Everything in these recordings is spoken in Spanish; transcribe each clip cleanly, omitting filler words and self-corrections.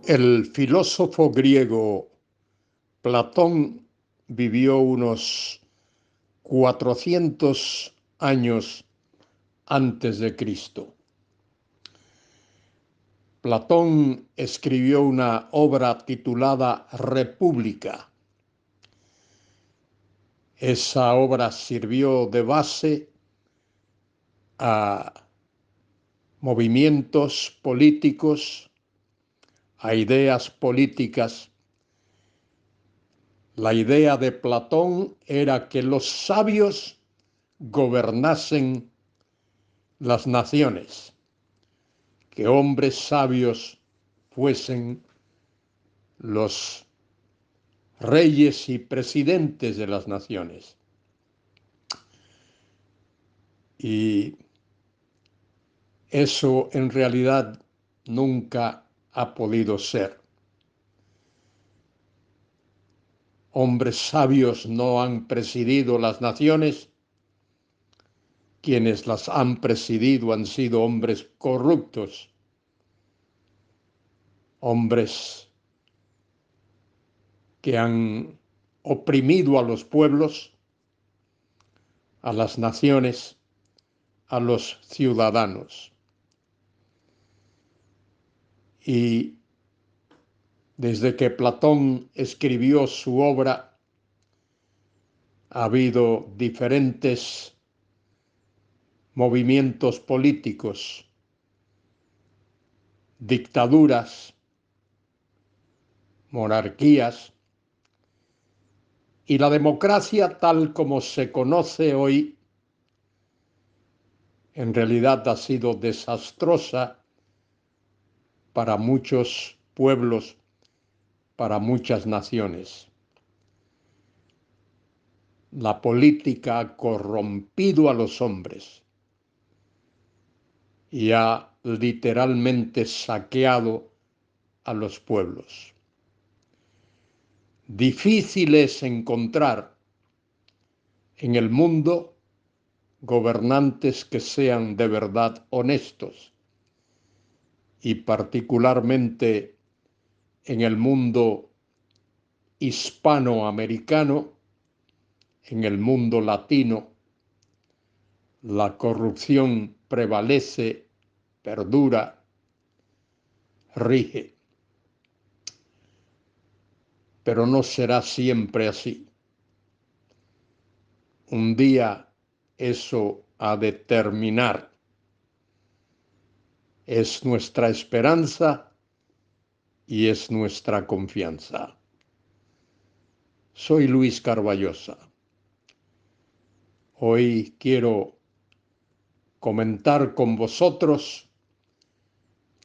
El filósofo griego Platón vivió unos 400 años antes de Cristo. Platón escribió una obra titulada República. Esa obra sirvió de base a movimientos políticos, a ideas políticas. La idea de Platón era que los sabios gobernasen las naciones, que hombres sabios fuesen los reyes y presidentes de las naciones. Y eso en realidad nunca ha podido ser. Hombres sabios no han presidido las naciones. Quienes las han presidido han sido hombres corruptos, hombres que han oprimido a los pueblos, a las naciones, a los ciudadanos. Y desde que Platón escribió su obra, ha habido diferentes movimientos políticos, dictaduras, monarquías, y la democracia tal como se conoce hoy en realidad ha sido desastrosa para muchos pueblos, para muchas naciones. La política ha corrompido a los hombres y ha literalmente saqueado a los pueblos. Difícil es encontrar en el mundo gobernantes que sean de verdad honestos, y particularmente en el mundo hispanoamericano, en el mundo latino, la corrupción prevalece, perdura, rige. Pero no será siempre así. Un día eso ha de terminar. Es nuestra esperanza y es nuestra confianza. Soy Luis Carballosa. Hoy quiero comentar con vosotros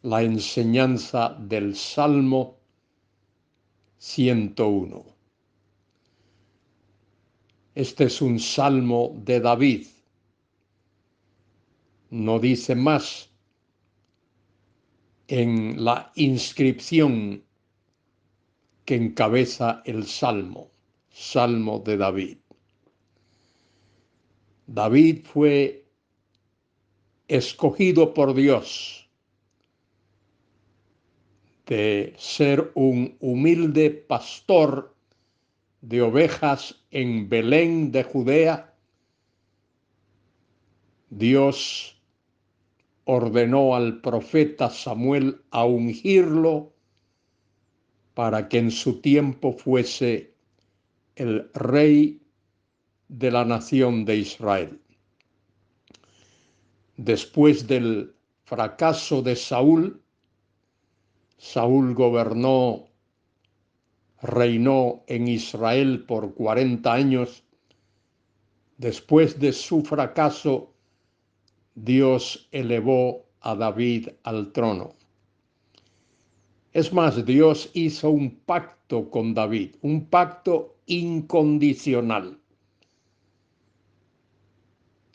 la enseñanza del Salmo 101. Este es un salmo de David. No dice más en la inscripción que encabeza el salmo, Salmo de David. David fue escogido por Dios de ser un humilde pastor de ovejas en Belén de Judea. Dios ordenó al profeta Samuel a ungirlo para que en su tiempo fuese el rey de la nación de Israel. Después del fracaso de Saúl, Saúl reinó en Israel por 40 años. Después de su fracaso, Dios elevó a David al trono. Es más, Dios hizo un pacto con David, un pacto incondicional.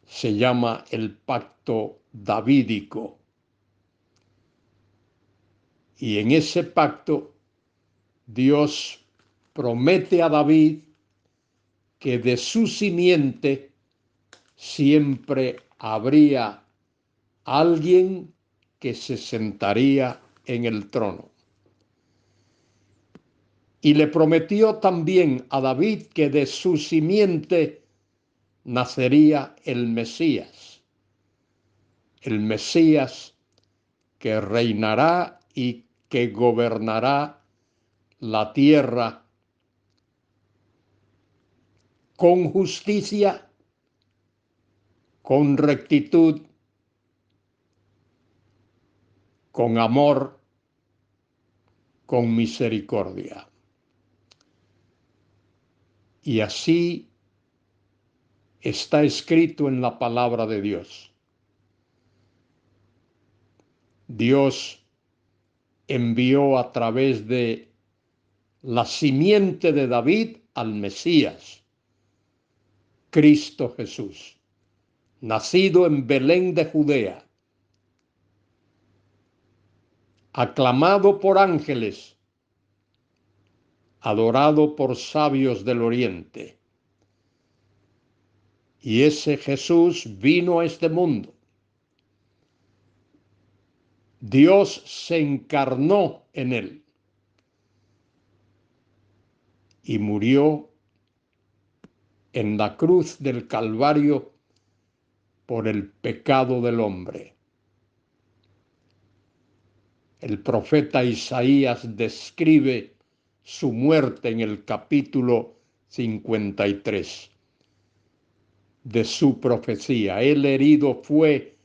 Se llama el pacto davídico. Y en ese pacto, Dios promete a David que de su simiente siempre habría alguien que se sentaría en el trono. Y le prometió también a David que de su simiente nacería el Mesías que reinará y que gobernará la tierra con justicia, con rectitud, con amor, con misericordia. Y así está escrito en la palabra de Dios. Dios envió a través de la simiente de David al Mesías, Cristo Jesús, nacido en Belén de Judea, aclamado por ángeles, adorado por sabios del oriente. Y ese Jesús vino a este mundo. Dios se encarnó en él y murió en la cruz del Calvario por el pecado del hombre. El profeta Isaías describe su muerte en el capítulo 53 de su profecía. El herido fue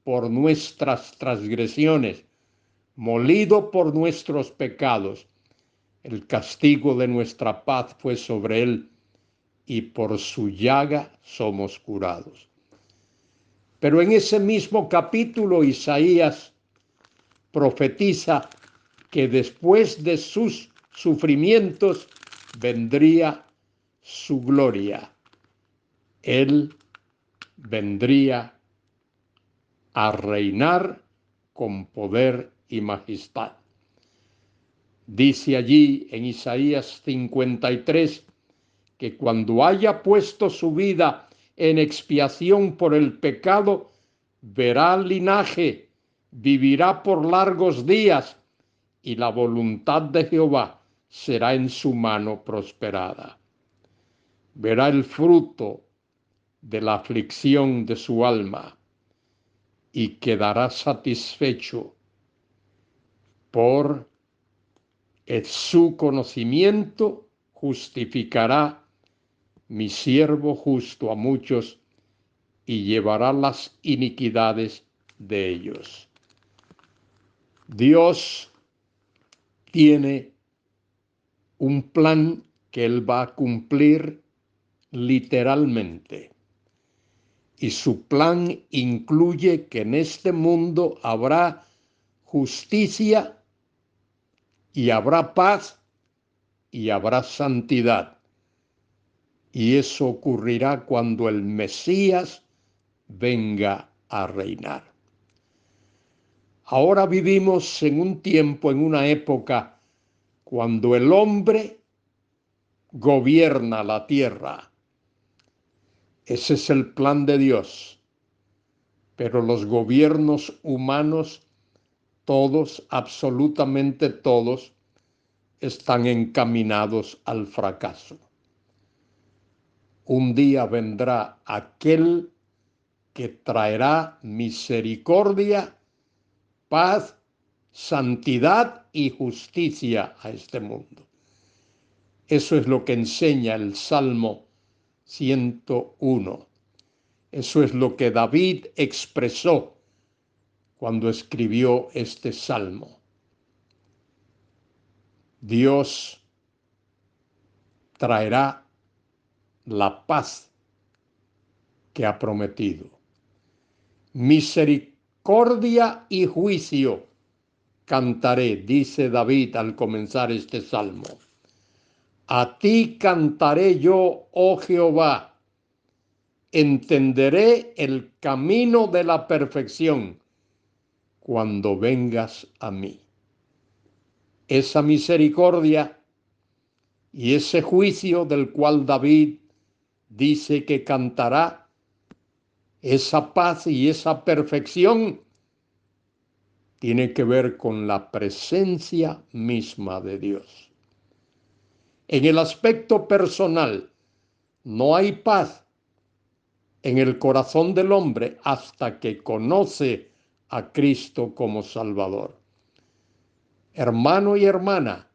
por nuestras transgresiones, molido por nuestros pecados. El castigo de nuestra paz fue sobre él, y por su llaga somos curados. Pero en ese mismo capítulo Isaías profetiza que después de sus sufrimientos vendría su gloria. Él vendría a reinar con poder y majestad. Dice allí en Isaías 53 que cuando haya puesto su vida en expiación por el pecado, verá linaje, vivirá por largos días, y la voluntad de Jehová será en su mano prosperada. Verá el fruto de la aflicción de su alma y quedará satisfecho por su conocimiento. Justificará mi siervo justo a muchos y llevará las iniquidades de ellos. Dios tiene un plan que Él va a cumplir literalmente. Y su plan incluye que en este mundo habrá justicia y habrá paz y habrá santidad. Y eso ocurrirá cuando el Mesías venga a reinar. Ahora vivimos en un tiempo, en una época, cuando el hombre gobierna la tierra. Ese es el plan de Dios. Pero los gobiernos humanos, todos, absolutamente todos, están encaminados al fracaso. Un día vendrá aquel que traerá misericordia, paz, santidad y justicia a este mundo. Eso es lo que enseña el Salmo 101. Eso es lo que David expresó cuando escribió este salmo. Dios traerá la paz que ha prometido. Misericordia y juicio cantaré, dice David al comenzar este salmo. A ti cantaré yo, oh Jehová, entenderé el camino de la perfección cuando vengas a mí. Esa misericordia y ese juicio del cual David dice que cantará, esa paz y esa perfección tiene que ver con la presencia misma de Dios. En el aspecto personal, no hay paz en el corazón del hombre hasta que conoce a Cristo como Salvador. Hermano y hermana,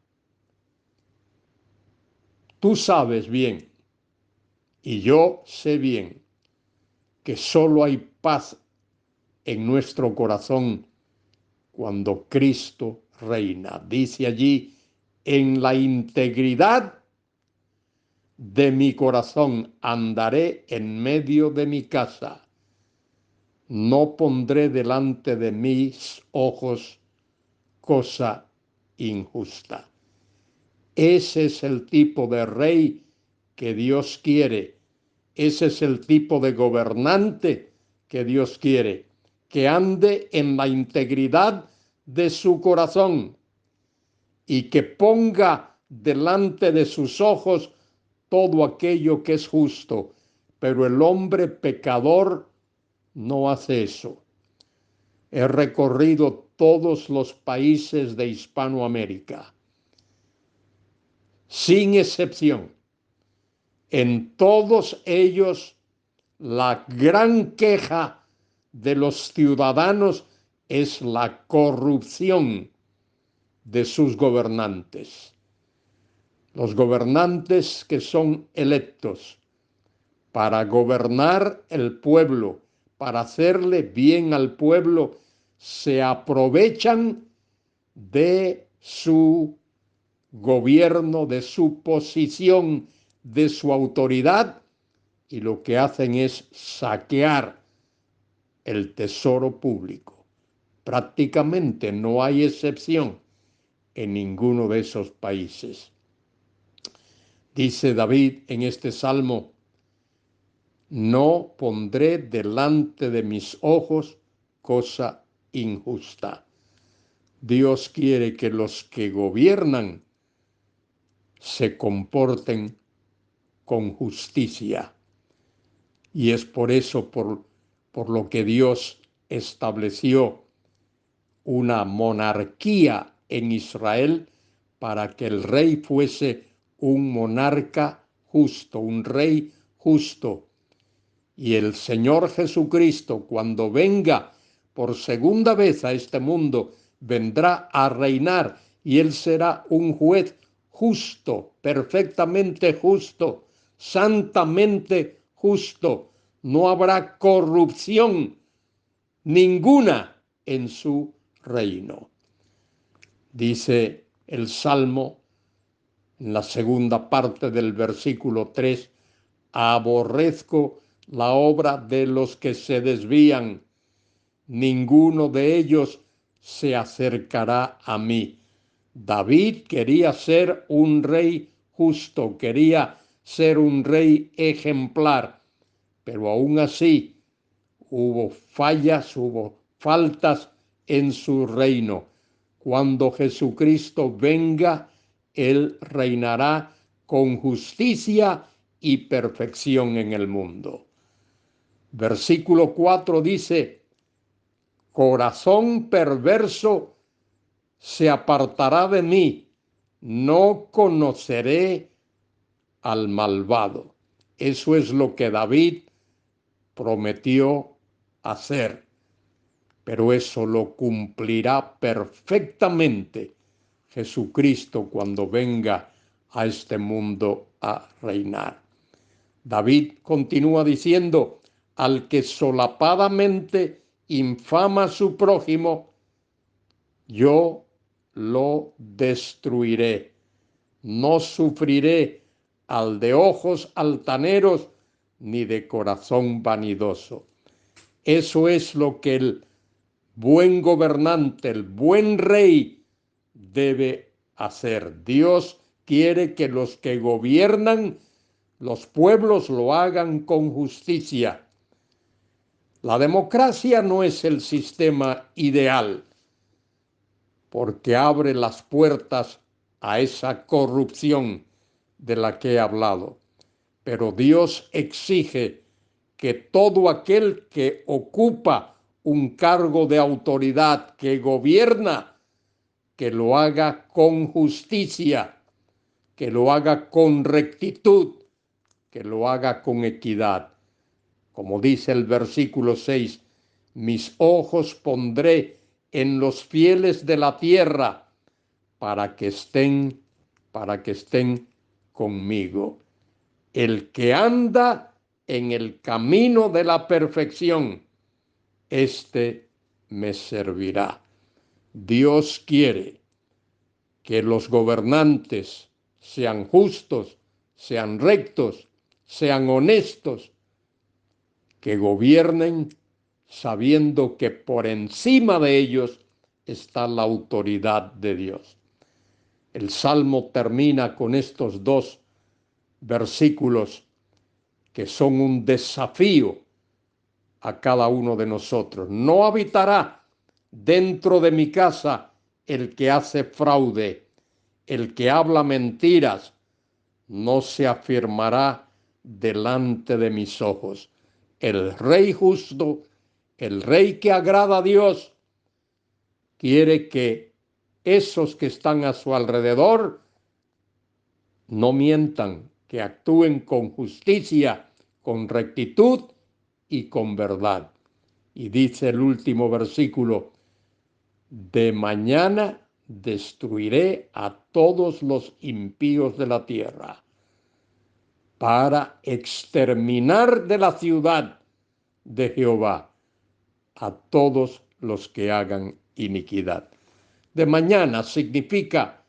tú sabes bien, y yo sé bien, que solo hay paz en nuestro corazón cuando Cristo reina. Dice allí, en la integridad de mi corazón andaré en medio de mi casa. No pondré delante de mis ojos cosa injusta. Ese es el tipo de rey que Dios quiere. Ese es el tipo de gobernante que Dios quiere. Que ande en la integridad de su corazón y que ponga delante de sus ojos todo aquello que es justo. Pero el hombre pecador no hace eso. He recorrido todos los países de Hispanoamérica, sin excepción. En todos ellos, la gran queja de los ciudadanos es la corrupción de sus gobernantes. Los gobernantes que son electos para gobernar el pueblo, para hacerle bien al pueblo, se aprovechan de su gobierno, de su posición, de su autoridad, y lo que hacen es saquear el tesoro público. Prácticamente no hay excepción en ninguno de esos países. Dice David en este salmo, no pondré delante de mis ojos cosa injusta. Dios quiere que los que gobiernan se comporten con justicia. Y es por eso por lo que Dios estableció una monarquía en Israel para que el rey fuese un monarca justo, un rey justo. Y el Señor Jesucristo, cuando venga por segunda vez a este mundo, vendrá a reinar y Él será un juez justo, perfectamente justo, santamente justo. No habrá corrupción ninguna en su reino. Dice el Salmo, en la segunda parte del versículo 3, aborrezco la obra de los que se desvían, ninguno de ellos se acercará a mí. David quería ser un rey justo, quería ser un rey ejemplar, pero aún así hubo fallas, hubo faltas en su reino. Cuando Jesucristo venga, Él reinará con justicia y perfección en el mundo. Versículo 4 dice, corazón perverso se apartará de mí, no conoceré al malvado. Eso es lo que David prometió hacer, pero eso lo cumplirá perfectamente Jesucristo cuando venga a este mundo a reinar. David continúa diciendo, al que solapadamente infama a su prójimo, yo lo destruiré. No sufriré al de ojos altaneros ni de corazón vanidoso. Eso es lo que el buen gobernante, el buen rey debe hacer. Dios quiere que los que gobiernan los pueblos lo hagan con justicia. La democracia no es el sistema ideal, porque abre las puertas a esa corrupción de la que he hablado. Pero Dios exige que todo aquel que ocupa un cargo de autoridad, que gobierna, que lo haga con justicia, que lo haga con rectitud, que lo haga con equidad. Como dice el versículo 6, mis ojos pondré en los fieles de la tierra para que estén conmigo. El que anda en el camino de la perfección, éste me servirá. Dios quiere que los gobernantes sean justos, sean rectos, sean honestos, que gobiernen sabiendo que por encima de ellos está la autoridad de Dios. El Salmo termina con estos dos versículos que son un desafío a cada uno de nosotros. No habitará dentro de mi casa el que hace fraude, el que habla mentiras, no se afirmará delante de mis ojos. El rey justo, el rey que agrada a Dios, quiere que esos que están a su alrededor no mientan, que actúen con justicia, con rectitud y con verdad. Y dice el último versículo, de mañana destruiré a todos los impíos de la tierra para exterminar de la ciudad de Jehová a todos los que hagan iniquidad. De mañana significa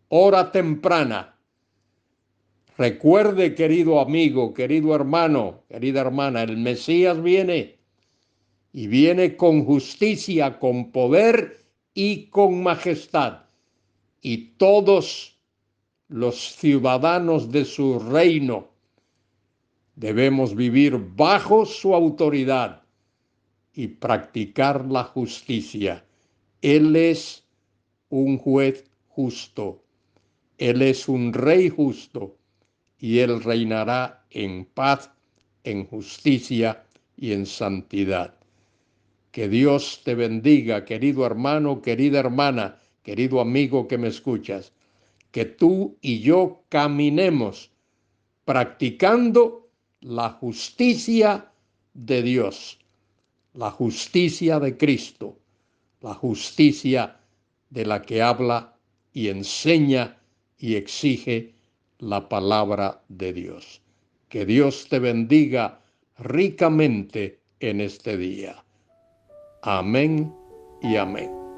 hora temprana. Recuerde, querido amigo, querido hermano, querida hermana, el Mesías viene y viene con justicia, con poder y con majestad. Y todos los ciudadanos de su reino debemos vivir bajo su autoridad y practicar la justicia. Él es un juez justo, Él es un rey justo y Él reinará en paz, en justicia y en santidad. Que Dios te bendiga, querido hermano, querida hermana, querido amigo que me escuchas. Que tú y yo caminemos practicando la justicia de Dios, la justicia de Cristo, la justicia de la que habla y enseña y exige la palabra de Dios. Que Dios te bendiga ricamente en este día. Amén y amén.